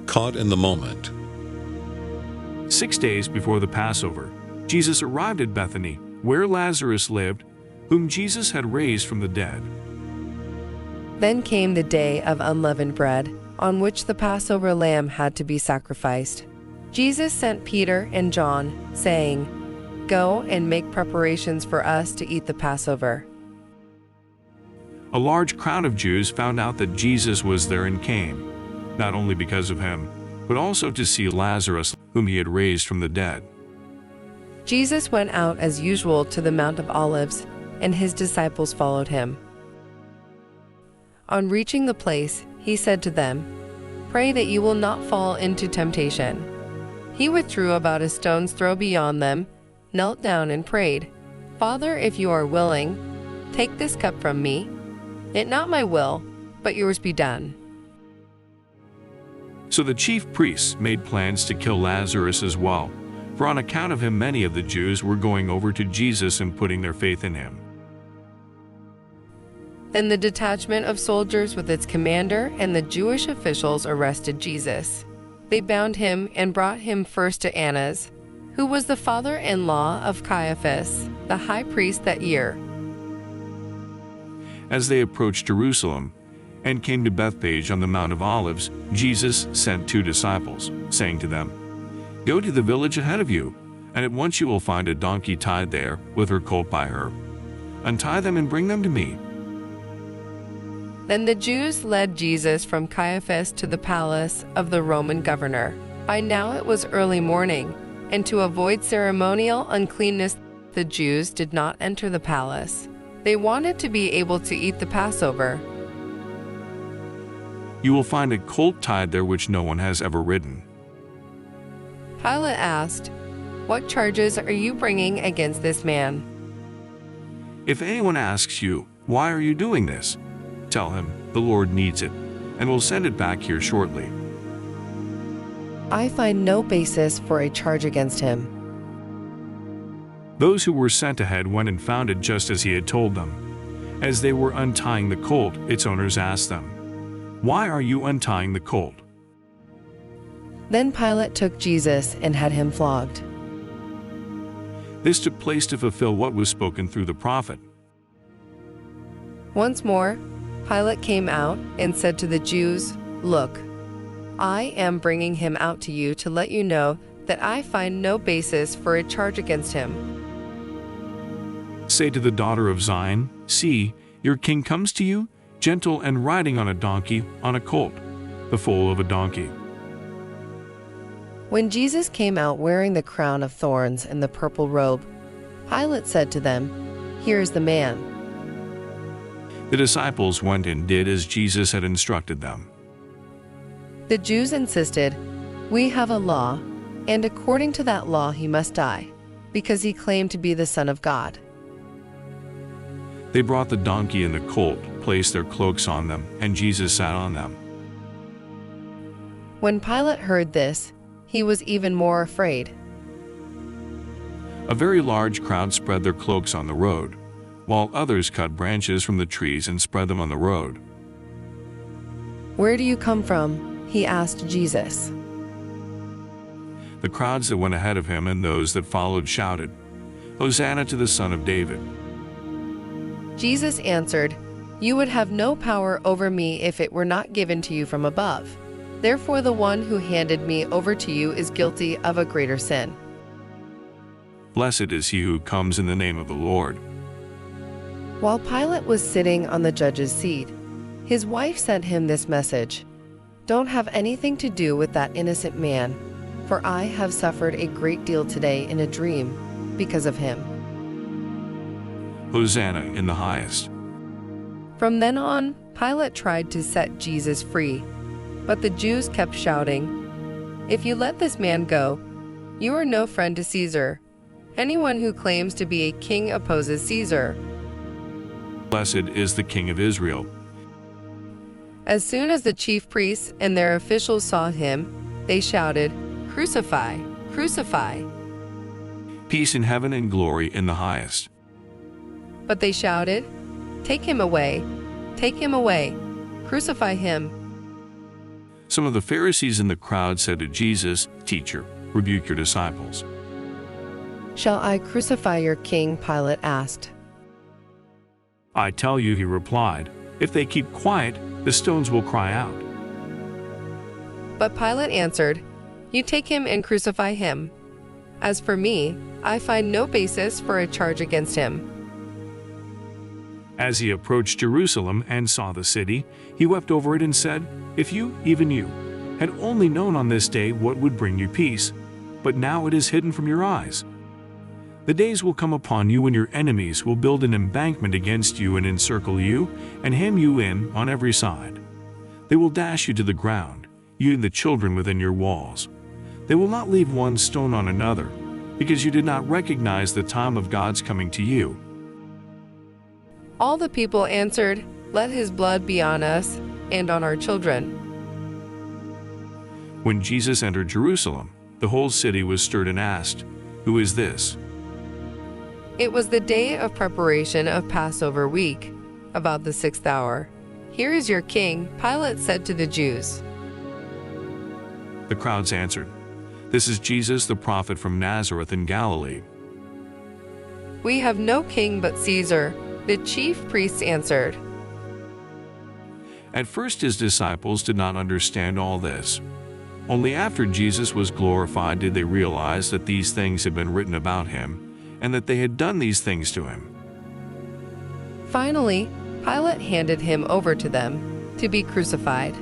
caught in the moment. 6 days before the Passover, Jesus arrived at Bethany, where Lazarus lived, whom Jesus had raised from the dead. Then came the day of unleavened bread, on which the Passover lamb had to be sacrificed. Jesus sent Peter and John, saying, "Go and make preparations for us to eat the Passover." A large crowd of Jews found out that Jesus was there and came, not only because of him, but also to see Lazarus, whom he had raised from the dead. Jesus went out as usual to the Mount of Olives, and his disciples followed him. On reaching the place, he said to them, "Pray that you will not fall into temptation." He withdrew about a stone's throw beyond them, knelt down and prayed, "Father, if you are willing, take this cup from me. Yet not my will, but yours be done." So the chief priests made plans to kill Lazarus as well, for on account of him many of the Jews were going over to Jesus and putting their faith in him. Then the detachment of soldiers with its commander and the Jewish officials arrested Jesus. They bound him and brought him first to Annas, who was the father-in-law of Caiaphas, the high priest that year. As they approached Jerusalem and came to Bethphage on the Mount of Olives, Jesus sent 2 disciples, saying to them, "Go to the village ahead of you, and at once you will find a donkey tied there with her colt by her. Untie them and bring them to me." Then the Jews led Jesus from Caiaphas to the palace of the Roman governor. By now it was early morning, and to avoid ceremonial uncleanness, the Jews did not enter the palace. They wanted to be able to eat the Passover. You will find a colt tied there which no one has ever ridden. Pilate asked, "What charges are you bringing against this man?" If anyone asks you, "Why are you doing this?" tell him, "The Lord needs it, and will send it back here shortly." I find no basis for a charge against him. Those who were sent ahead went and found it just as he had told them. As they were untying the colt, its owners asked them, "Why are you untying the colt?" Then Pilate took Jesus and had him flogged. This took place to fulfill what was spoken through the prophet. Once more, Pilate came out and said to the Jews, "Look, I am bringing him out to you to let you know that I find no basis for a charge against him." Say to the daughter of Zion, "See, your king comes to you, gentle and riding on a donkey, on a colt, the foal of a donkey." When Jesus came out wearing the crown of thorns and the purple robe, Pilate said to them, "Here is the man." The disciples went and did as Jesus had instructed them. The Jews insisted, "We have a law, and according to that law he must die, because he claimed to be the Son of God." They brought the donkey and the colt, placed their cloaks on them, and Jesus sat on them. When Pilate heard this, he was even more afraid. A very large crowd spread their cloaks on the road, while others cut branches from the trees and spread them on the road. "Where do you come from?" he asked Jesus. The crowds that went ahead of him and those that followed shouted, "Hosanna to the Son of David." Jesus answered, "You would have no power over me if it were not given to you from above. Therefore the one who handed me over to you is guilty of a greater sin." Blessed is he who comes in the name of the Lord. While Pilate was sitting on the judge's seat, his wife sent him this message, "Don't have anything to do with that innocent man, for I have suffered a great deal today in a dream because of him." Hosanna in the highest. From then on, Pilate tried to set Jesus free, but the Jews kept shouting, "If you let this man go, you are no friend to Caesar. Anyone who claims to be a king opposes Caesar." Blessed is the King of Israel. As soon as the chief priests and their officials saw him, they shouted, "Crucify! Crucify!" Peace in heaven and glory in the highest. But they shouted, "Take him away! Take him away! Crucify him!" Some of the Pharisees in the crowd said to Jesus, "Teacher, rebuke your disciples." "Shall I crucify your king?" Pilate asked. "I tell you," he replied, "if they keep quiet, the stones will cry out." But Pilate answered, "You take him and crucify him. As for me, I find no basis for a charge against him." As he approached Jerusalem and saw the city, he wept over it and said, "If you, even you, had only known on this day what would bring you peace, but now it is hidden from your eyes. The days will come upon you when your enemies will build an embankment against you and encircle you and hem you in on every side. They will dash you to the ground, you and the children within your walls. They will not leave one stone on another, because you did not recognize the time of God's coming to you." All the people answered, "Let his blood be on us and on our children." When Jesus entered Jerusalem, the whole city was stirred and asked, "Who is this?" It was the day of preparation of Passover week, about the 6th hour. "Here is your king," Pilate said to the Jews. The crowds answered, "This is Jesus, the prophet from Nazareth in Galilee." "We have no king but Caesar," the chief priests answered. At first his disciples did not understand all this. Only after Jesus was glorified did they realize that these things had been written about him, and that they had done these things to him. Finally, Pilate handed him over to them to be crucified.